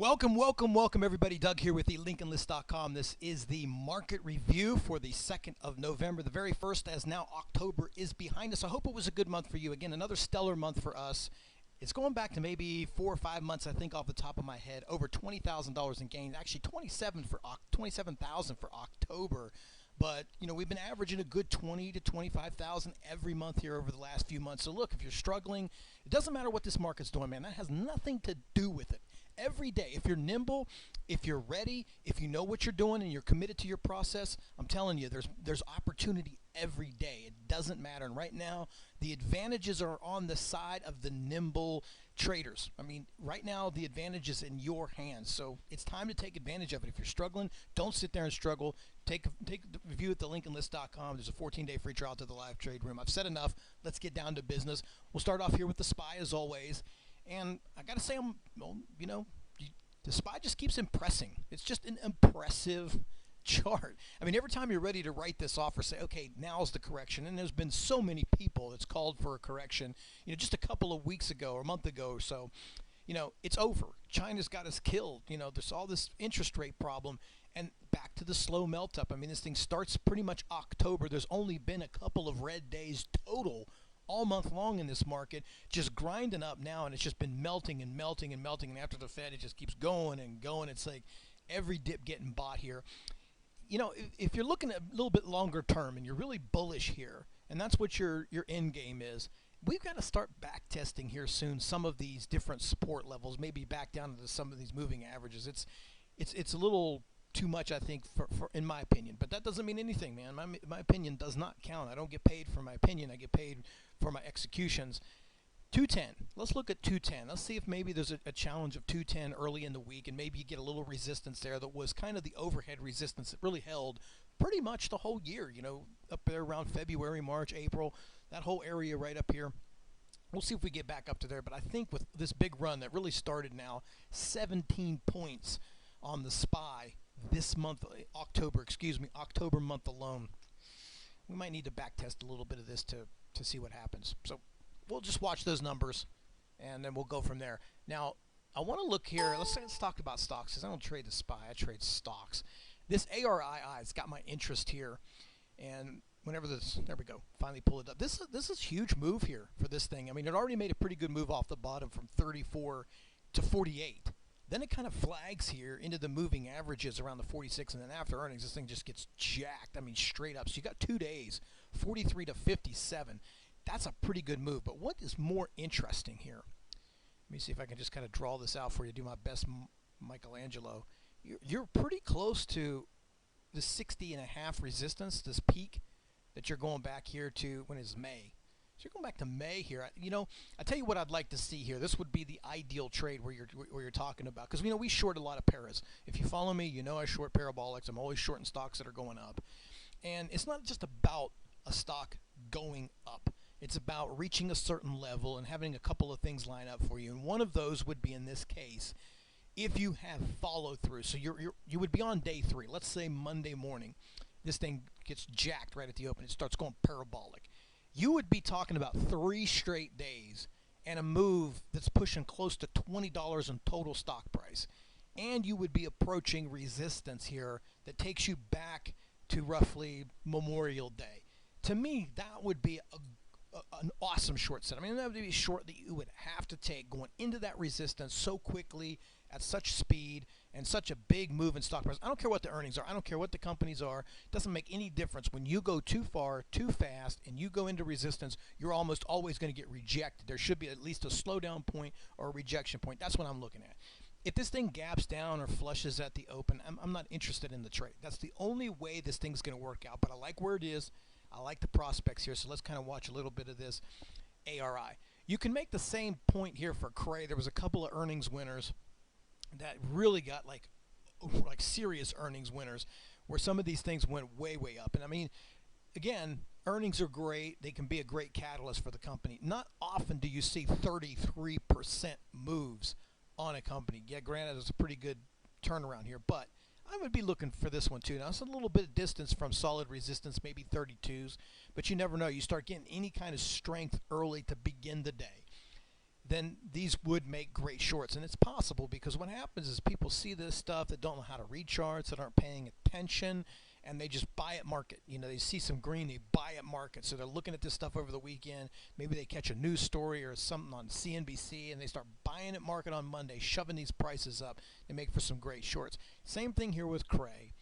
Welcome everybody. Doug here with the LincolnList.com. This is the market review for the 2nd of November, the very first, as now October is behind us. I hope it was a good month for you. Again, another stellar month for us. It's going back to maybe 4 or 5 months, I think, off the top of my head. Over $20,000 in gains, actually 27,000 for October. But, you know, we've been averaging a good 20 to 25,000 every month here over the last few months. So look, if you're struggling, it doesn't matter what this market's doing, man. That has nothing to do with it. Every day, if you're nimble, if you're ready, if you know what you're doing and you're committed to your process, I'm telling you, there's opportunity every day. It doesn't matter. And right now, the advantages are on the side of the nimble traders. I mean, right now, the advantage is in your hands. So it's time to take advantage of it. If you're struggling, don't sit there and struggle. Take the review at the LincolnList.com. There's a 14-day free trial to the live trade room. I've said enough. Let's get down to business. We'll start off here with the SPY as always. And I got to say, the SPY just keeps impressing. It's just an impressive chart. I mean, every time you're ready to write this off or say, okay, now's the correction, and there's been so many people that's called for a correction, you know, just a couple of weeks ago or a month ago or so, you know, it's over. China's got us killed. You know, there's all this interest rate problem, and back to the slow melt up. I mean, this thing starts pretty much October. There's only been a couple of red days total all month long in this market, just grinding up now, and it's just been melting and melting and melting, and after the Fed, it just keeps going and going. It's like every dip getting bought here. You know, if you're looking at a little bit longer term and you're really bullish here, and that's what your end game is, we've got to start back testing here soon some of these different support levels, maybe back down to some of these moving averages. It's a little too much, I think, for in my opinion, but that doesn't mean anything, man. My opinion does not count. I don't get paid for my opinion. I get paid for my executions. 210. Let's look at 210. Let's see if maybe there's a challenge of 210 early in the week, and maybe you get a little resistance there that was kind of the overhead resistance that really held pretty much the whole year, you know, up there around February, March, April, that whole area right up here. We'll see if we get back up to there, but I think with this big run that really started now, 17 points on the SPY this month, October month alone, we might need to back test a little bit of this to see what happens. So we'll just watch those numbers, and then we'll go from there. Now, I want to look here. Let's talk about stocks, because I don't trade the SPY. I trade stocks. This ARII has got my interest here, and whenever this, there we go, finally pull it up. This is a huge move here for this thing. I mean, it already made a pretty good move off the bottom from 34 to 48. Then it kind of flags here into the moving averages around the 46, and then after earnings, this thing just gets jacked. I mean, straight up. So you got 2 days, 43 to 57. That's a pretty good move. But what is more interesting here? Let me see if I can just kind of draw this out for you, do my best Michelangelo. You're pretty close to the 60.5 resistance, this peak that you're going back here to. When is May? So you're going back to May here. You know, I tell you what I'd like to see here. This would be the ideal trade where you're talking about, because you know we short a lot of paras. If you follow me, you know I short parabolics. I'm always shorting stocks that are going up, and it's not just about a stock going up. It's about reaching a certain level and having a couple of things line up for you. And one of those would be, in this case, if you have follow through. So you would be on day 3. Let's say Monday morning, this thing gets jacked right at the open. It starts going parabolic. You would be talking about 3 straight days and a move that's pushing close to $20 in total stock price. And you would be approaching resistance here that takes you back to roughly Memorial Day. To me, that would be an awesome short set. I mean, that would be a short that you would have to take going into that resistance so quickly at such speed and such a big move in stock price. I don't care what the earnings are. I don't care what the companies are. It doesn't make any difference. When you go too far, too fast, and you go into resistance, you're almost always going to get rejected. There should be at least a slowdown point or a rejection point. That's what I'm looking at. If this thing gaps down or flushes at the open, I'm not interested in the trade. That's the only way this thing's going to work out. But I like where it is. I like the prospects here, so let's kind of watch a little bit of this ARI. You can make the same point here for CRAY. There was a couple of earnings winners that really got like serious earnings winners, where some of these things went way up. And I mean, again, earnings are great. They can be a great catalyst for the company. Not often do you see 33% moves on a company. Yeah, granted, it's a pretty good turnaround here, but I would be looking for this one too. Now, it's a little bit of distance from solid resistance, maybe 32s, but you never know. You start getting any kind of strength early to begin the day. then these would make great shorts. And it's possible because what happens is people see this stuff that don't know how to read charts, that aren't paying attention, and they just buy at market. You know, they see some green, they buy at market. So they're looking at this stuff over the weekend. Maybe they catch a news story or something on CNBC, and they start buying at market on Monday, shoving these prices up. They make for some great shorts. Same thing here with CRAY.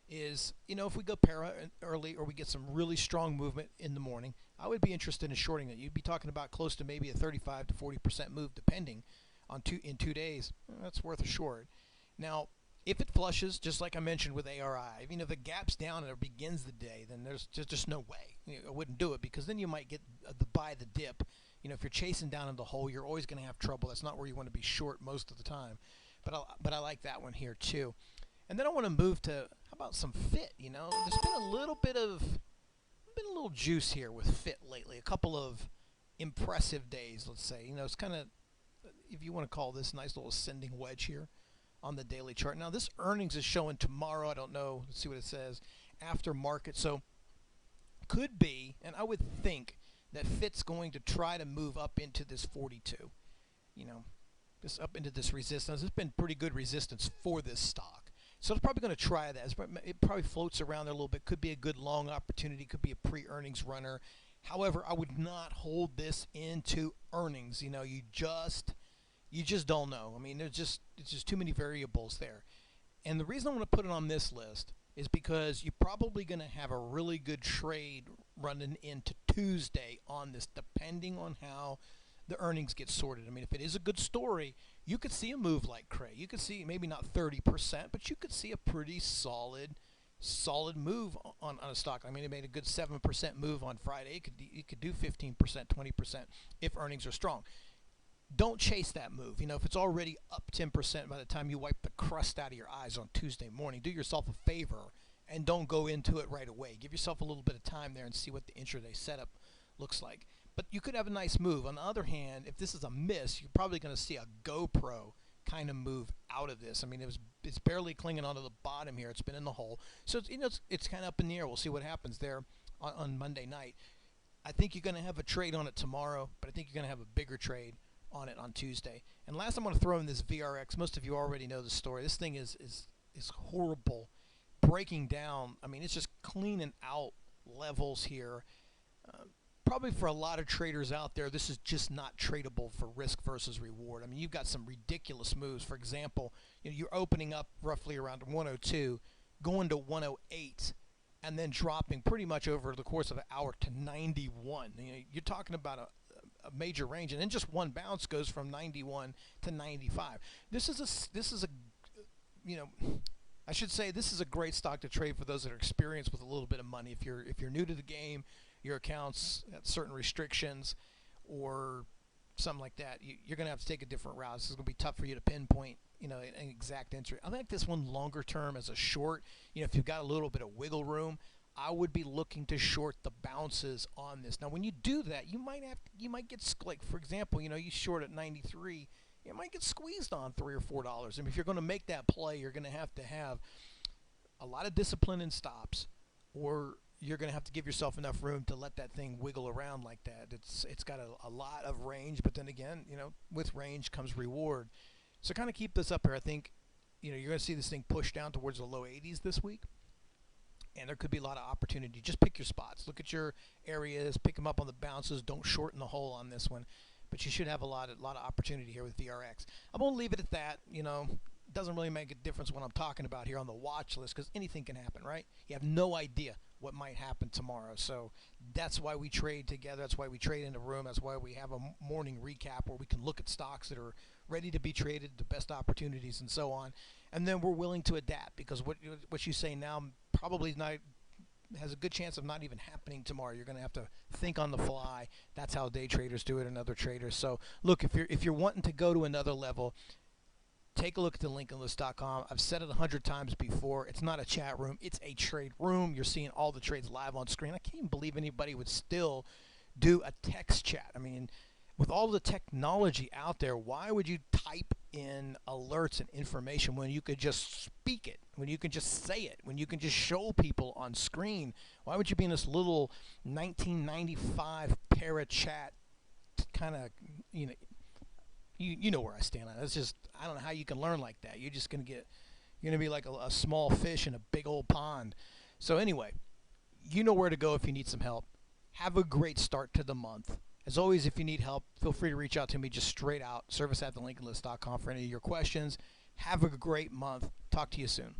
Is, you know, if we go para early or we get some really strong movement in the morning, I would be interested in shorting it. You'd be talking about close to maybe a 35 to 40% move depending on in 2 days. That's worth a short. Now, if it flushes, just like I mentioned with ARI, you know, if it gaps down and it begins the day, then there's just no way. You know, I wouldn't do it because then you might get the buy the dip. You know, if you're chasing down in the hole, you're always going to have trouble. That's not where you want to be short most of the time. But I like that one here too. And then I want to move to, how about some fit? You know, there's been a little juice here with fit lately. A couple of impressive days, let's say. You know, it's kind of, if you want to call this, nice little ascending wedge here on the daily chart. Now, this earnings is showing tomorrow. I don't know. Let's see what it says. After market. So, could be, and I would think that fit's going to try to move up into this 42. You know, just up into this resistance. It's been pretty good resistance for this stock. So it's probably going to try that. It probably floats around there a little bit. Could be a good long opportunity. Could be a pre-earnings runner. However, I would not hold this into earnings. You know, you just don't know. I mean, it's just too many variables there. And the reason I want to put it on this list is because you're probably going to have a really good trade running into Tuesday on this, depending on how the earnings get sorted. I mean, if it is a good story, you could see a move like CRAY. You could see maybe not 30%, but you could see a pretty solid move on a stock. I mean, it made a good 7% move on Friday. It could do 15%, 20% if earnings are strong. Don't chase that move. You know, if it's already up 10% by the time you wipe the crust out of your eyes on Tuesday morning, do yourself a favor and don't go into it right away. Give yourself a little bit of time there and see what the intraday setup looks like. But you could have a nice move. On the other hand, if this is a miss, you're probably going to see a GoPro kind of move out of this. I mean, it's barely clinging onto the bottom here. It's been in the hole. So it's, you know, it's kind of up in the air. We'll see what happens there on Monday night. I think you're going to have a trade on it tomorrow, but I think you're going to have a bigger trade on it on Tuesday. And last, I'm going to throw in this VRX. Most of you already know the story. This thing is horrible. Breaking down. I mean, it's just cleaning out levels here. Probably for a lot of traders out there, this is just not tradable for risk versus reward. I mean, you've got some ridiculous moves. For example, you know, you're opening up roughly around 102, going to 108, and then dropping pretty much over the course of an hour to 91. You know, you're talking about a major range, and then just one bounce goes from 91 to 95. This is a you know, I should say this is a great stock to trade for those that are experienced with a little bit of money. If you're new to the game, your accounts have certain restrictions or something like that, you're going to have to take a different route. This is going to be tough for you to pinpoint, you know, an exact entry. I like this one longer term as a short. You know, if you've got a little bit of wiggle room, I would be looking to short the bounces on this. Now, when you do that, you might get, like, for example, you know, you short at 93, you might get squeezed on $3 or $4. And if you're going to make that play, you're going to have a lot of discipline in stops, or you're going to have to give yourself enough room to let that thing wiggle around like that. It's got a lot of range, but then again, you know, with range comes reward. So kind of keep this up here. I think, you know, you're going to see this thing push down towards the low 80s this week, and there could be a lot of opportunity. Just pick your spots. Look at your areas, pick them up on the bounces. Don't shorten the hole on this one, but you should have a lot of opportunity here with VRX. I'm going to leave it at that. You know, it doesn't really make a difference what I'm talking about here on the watch list because anything can happen, right? You have no idea what might happen tomorrow. So that's why we trade together. That's why we trade in a room. That's why we have a morning recap where we can look at stocks that are ready to be traded, the best opportunities, and so on. And then we're willing to adapt because what you say now probably not has a good chance of not even happening tomorrow. You're going to have to think on the fly. That's how day traders do it and other traders. So look, if you're wanting to go to another level, take a look at the linkenlist.com. I've said it 100 times before. It's not a chat room. It's a trade room. You're seeing all the trades live on screen. I can't even believe anybody would still do a text chat. I mean, with all the technology out there, why would you type in alerts and information when you could just speak it, when you can just say it, when you can just show people on screen? Why would you be in this little 1995 para chat kind of, you know, You know where I stand on it. It's just, I don't know how you can learn like that. You're gonna be like a small fish in a big old pond. So anyway, you know where to go if you need some help. Have a great start to the month. As always, if you need help, feel free to reach out to me just straight out, service@thelincolnlist.com for any of your questions. Have a great month. Talk to you soon.